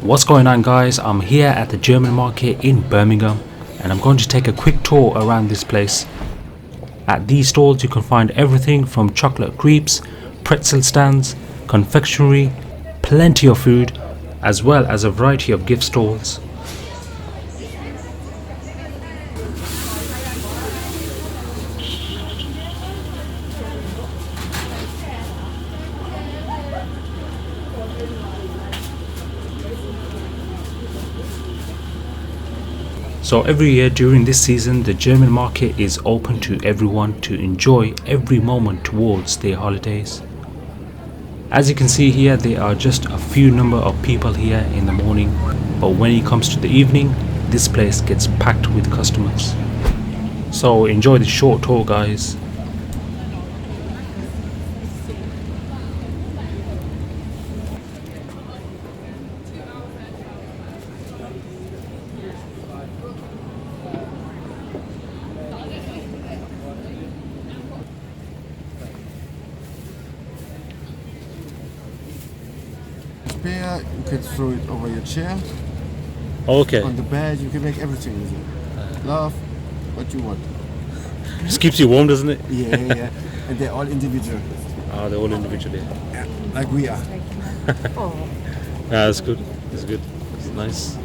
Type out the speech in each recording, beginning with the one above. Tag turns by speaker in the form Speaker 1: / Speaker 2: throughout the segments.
Speaker 1: What's going on, guys? I'm here at the German market in Birmingham and I'm going to take a quick tour around this place. At these stalls you can find everything from chocolate crepes, pretzel stands, confectionery, plenty of food, as well as a variety of gift stalls. So every year during this season, the German market is open to everyone to enjoy every moment towards their holidays. As you can see here, there are just a few number of people here in the morning, but when it comes to the evening, this place gets packed with customers. So enjoy the short tour, guys.
Speaker 2: Spear, you can throw it over your chair.
Speaker 1: Okay.
Speaker 2: On the bed, you can make everything with it. Love what you want.
Speaker 1: Just keeps you warm, doesn't it?
Speaker 2: Yeah. And they're all individual.
Speaker 1: Ah, they're all individually.
Speaker 2: Yeah, like we are.
Speaker 1: Yeah, that's good. It's good. It's nice.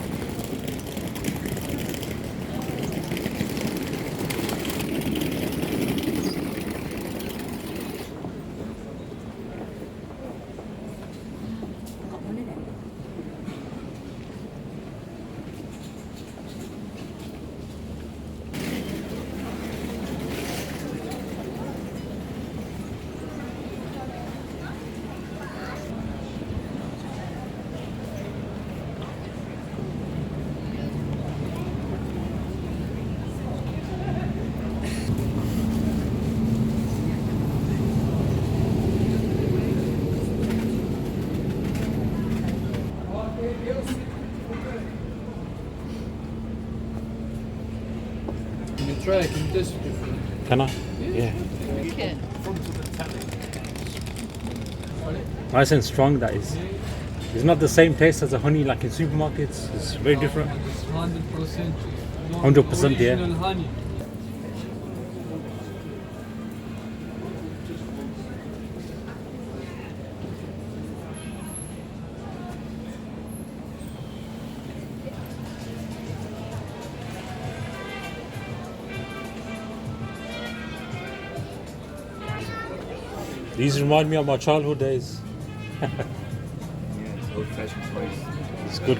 Speaker 3: Try, can you just...
Speaker 1: Can I? Yeah.
Speaker 3: You can.
Speaker 1: Nice and strong, that is. It's not the same taste as the honey like in supermarkets. It's very different.
Speaker 3: 100%.
Speaker 1: 100%, yeah.
Speaker 3: Original honey.
Speaker 1: These remind me of my childhood days.
Speaker 2: Yeah, it's old-fashioned place.
Speaker 1: It's good.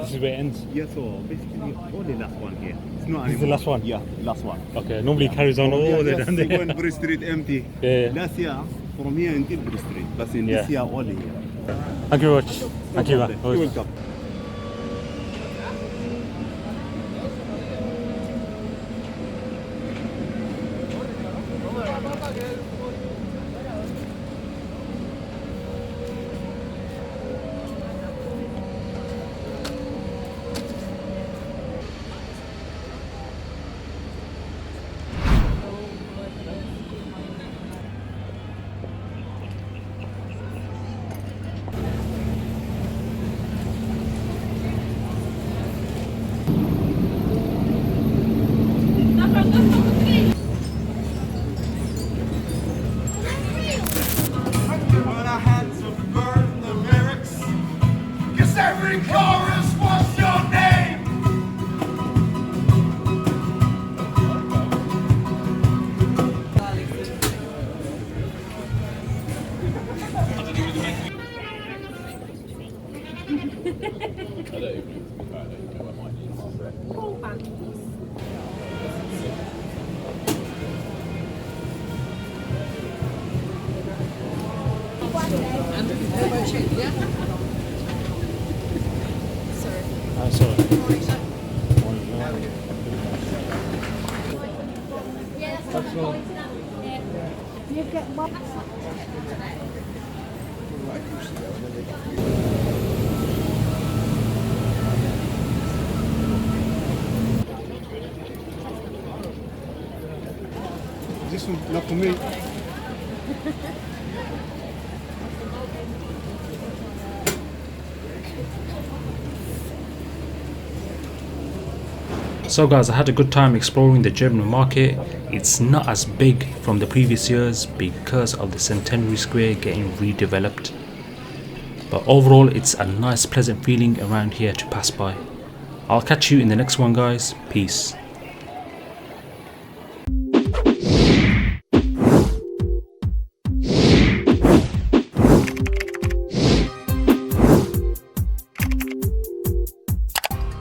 Speaker 1: This is where it ends.
Speaker 4: Yeah, so basically only last one here. It's not
Speaker 1: This is the last one?
Speaker 4: Yeah, last one.
Speaker 1: Okay, normally it carries on all the way down
Speaker 4: When
Speaker 1: there.
Speaker 4: Bridge Street empty.
Speaker 1: Yeah.
Speaker 4: Last year from here until Bridge Street, but in
Speaker 1: Yeah.
Speaker 4: this year only here.
Speaker 1: Thank you very much. Thank you, man.
Speaker 4: You're welcome.
Speaker 5: Every chorus was your name.
Speaker 3: That's all.
Speaker 4: This one, not for me.
Speaker 1: So guys, I had a good time exploring the German market. It's not as big from the previous years because of the Centenary Square getting redeveloped. But overall, it's a nice pleasant feeling around here to pass by. I'll catch you in the next one guys. Peace.